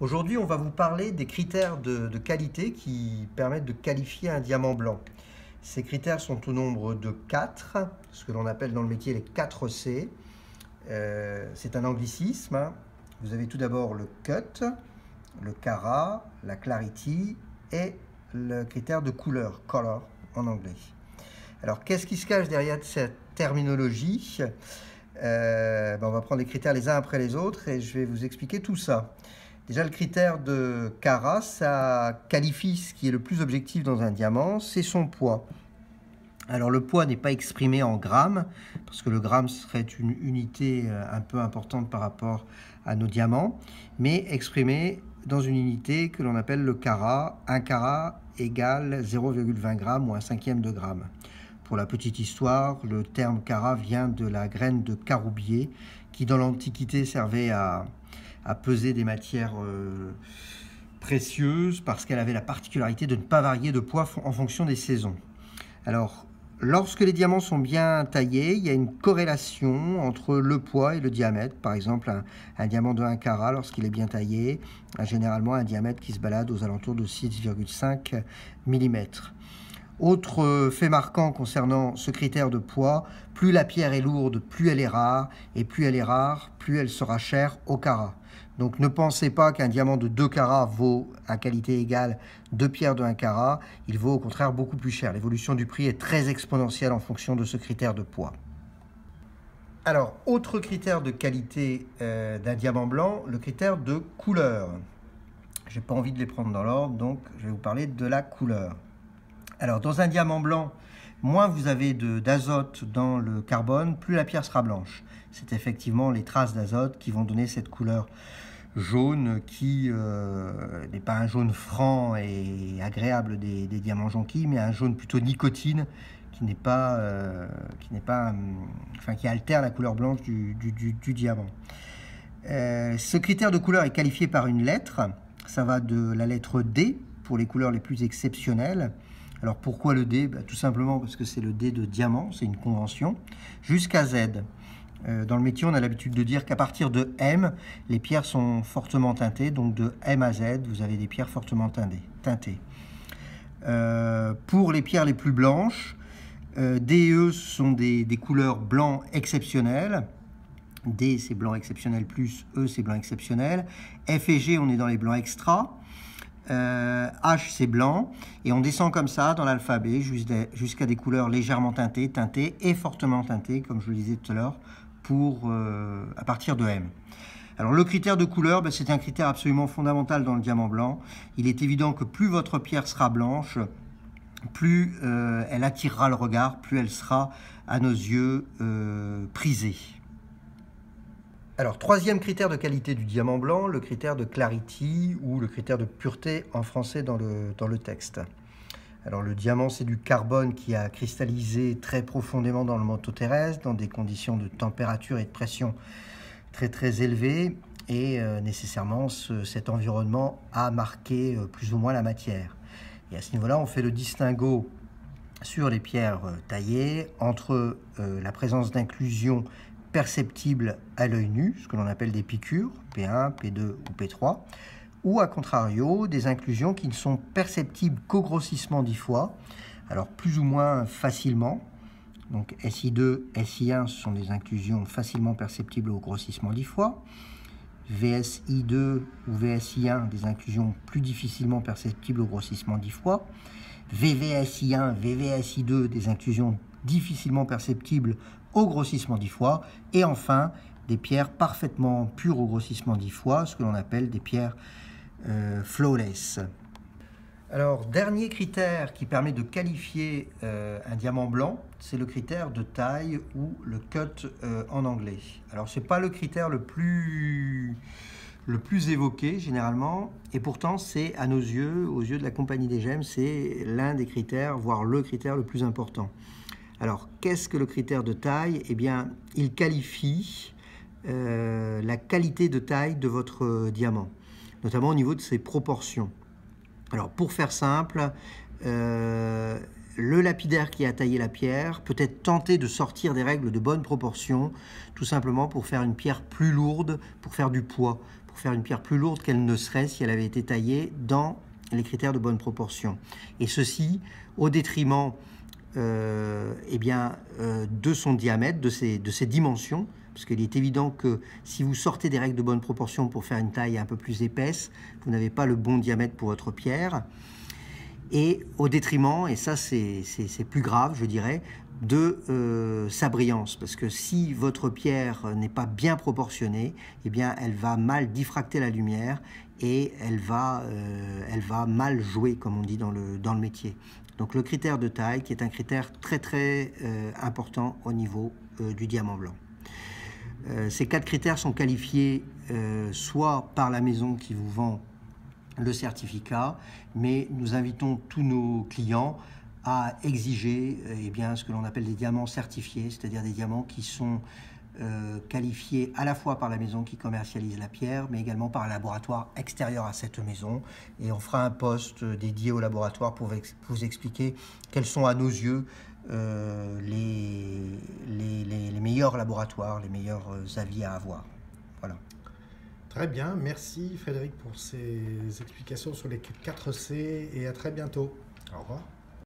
Aujourd'hui, on va vous parler des critères de qualité qui permettent de qualifier un diamant blanc. Ces critères sont au nombre de 4, ce que l'on appelle dans le métier les 4 C. C'est un anglicisme, hein. Vous avez tout d'abord le cut, le carat, la clarity et le critère de couleur, color en anglais. Alors, qu'est-ce qui se cache derrière cette terminologie? On va prendre les critères les uns après les autres et je vais vous expliquer tout ça. Déjà, le critère de carat, ça qualifie ce qui est le plus objectif dans un diamant, c'est son poids. Alors, le poids n'est pas exprimé en grammes, parce que le gramme serait une unité un peu importante par rapport à nos diamants, mais exprimé dans une unité que l'on appelle le carat. Un carat égale 0,20 g ou un cinquième de gramme. Pour la petite histoire, le terme carat vient de la graine de caroubier, qui dans l'Antiquité servait à peser des matières précieuses parce qu'elle avait la particularité de ne pas varier de poids en fonction des saisons. Alors, lorsque les diamants sont bien taillés, il y a une corrélation entre le poids et le diamètre. Par exemple, un diamant de 1 carat, lorsqu'il est bien taillé, a généralement un diamètre qui se balade aux alentours de 6,5 mm. Autre fait marquant concernant ce critère de poids, plus la pierre est lourde, plus elle est rare, et plus elle est rare, plus elle sera chère au carat. Donc ne pensez pas qu'un diamant de 2 carats vaut à qualité égale 2 pierres de 1 carat, il vaut au contraire beaucoup plus cher. L'évolution du prix est très exponentielle en fonction de ce critère de poids. Alors, autre critère de qualité d'un diamant blanc, le critère de couleur. Je n'ai pas envie de les prendre dans l'ordre, donc je vais vous parler de la couleur. Alors, dans un diamant blanc, moins vous avez d'azote dans le carbone, plus la pierre sera blanche. C'est effectivement les traces d'azote qui vont donner cette couleur jaune qui n'est pas un jaune franc et agréable des diamants jonquilles, mais un jaune plutôt nicotine qui altère la couleur blanche du diamant. Ce critère de couleur est qualifié par une lettre. Ça va de la lettre D pour les couleurs les plus exceptionnelles. Alors pourquoi le D? Tout simplement parce que c'est le D de diamant, c'est une convention, jusqu'à Z. Dans le métier, on a l'habitude de dire qu'à partir de M, les pierres sont fortement teintées, donc de M à Z, vous avez des pierres fortement teintées. Pour les pierres les plus blanches, D et E sont des couleurs blancs exceptionnels. D, c'est blanc exceptionnel plus, E, c'est blanc exceptionnel. F et G, on est dans les blancs extra. H, c'est blanc, et on descend comme ça dans l'alphabet jusqu'à des couleurs légèrement teintées et fortement teintées, comme je le disais tout à l'heure, à partir de M. Alors le critère de couleur, c'est un critère absolument fondamental dans le diamant blanc. Il est évident que plus votre pierre sera blanche, plus elle attirera le regard, plus elle sera à nos yeux prisée. Alors, troisième critère de qualité du diamant blanc, le critère de clarity ou le critère de pureté en français dans le texte. Alors, le diamant, c'est du carbone qui a cristallisé très profondément dans le manteau terrestre, dans des conditions de température et de pression très très élevées. Et nécessairement, cet environnement a marqué plus ou moins la matière. Et à ce niveau-là, on fait le distinguo sur les pierres taillées entre la présence d'inclusions perceptibles à l'œil nu, ce que l'on appelle des piqûres, P1, P2 ou P3, ou à contrario, des inclusions qui ne sont perceptibles qu'au grossissement 10 fois, alors plus ou moins facilement. Donc SI2, SI1, ce sont des inclusions facilement perceptibles au grossissement 10 fois. VSI2 ou VSI1, des inclusions plus difficilement perceptibles au grossissement 10 fois. VVSI1, VVSI2, des inclusions difficilement perceptibles au grossissement 10 fois, et enfin des pierres parfaitement pures au grossissement 10 fois, ce que l'on appelle des pierres flawless. Alors, dernier critère qui permet de qualifier un diamant blanc, c'est le critère de taille ou le cut en anglais. Alors, ce n'est pas le critère le plus évoqué généralement, et pourtant c'est à nos yeux, aux yeux de la Compagnie des Gemmes, c'est l'un des critères, voire le critère le plus important. Alors, qu'est-ce que le critère de taille? Eh bien, il qualifie la qualité de taille de votre diamant, notamment au niveau de ses proportions. Alors, pour faire simple, le lapidaire qui a taillé la pierre peut être tenté de sortir des règles de bonne proportion, tout simplement pour faire une pierre plus lourde, pour faire du poids, pour faire une pierre plus lourde qu'elle ne serait si elle avait été taillée dans les critères de bonne proportion. Et ceci au détriment de son diamètre, de ses dimensions, parce qu'il est évident que si vous sortez des règles de bonne proportion pour faire une taille un peu plus épaisse, vous n'avez pas le bon diamètre pour votre pierre. Et au détriment, et ça c'est plus grave, je dirais, de sa brillance. Parce que si votre pierre n'est pas bien proportionnée, eh bien, elle va mal diffracter la lumière et elle va mal jouer, comme on dit dans le métier. Donc le critère de taille, qui est un critère très important au niveau du diamant blanc. Ces 4 critères sont qualifiés soit par la maison qui vous vend le certificat, mais nous invitons tous nos clients à exiger ce que l'on appelle des diamants certifiés, c'est-à-dire des diamants qui sont qualifiés à la fois par la maison qui commercialise la pierre, mais également par un laboratoire extérieur à cette maison. Et on fera un post dédié au laboratoire pour vous expliquer quels sont à nos yeux les meilleurs laboratoires, les meilleurs avis à avoir. Voilà. Très bien, merci Frédéric pour ces explications sur les 4C et à très bientôt. Au revoir.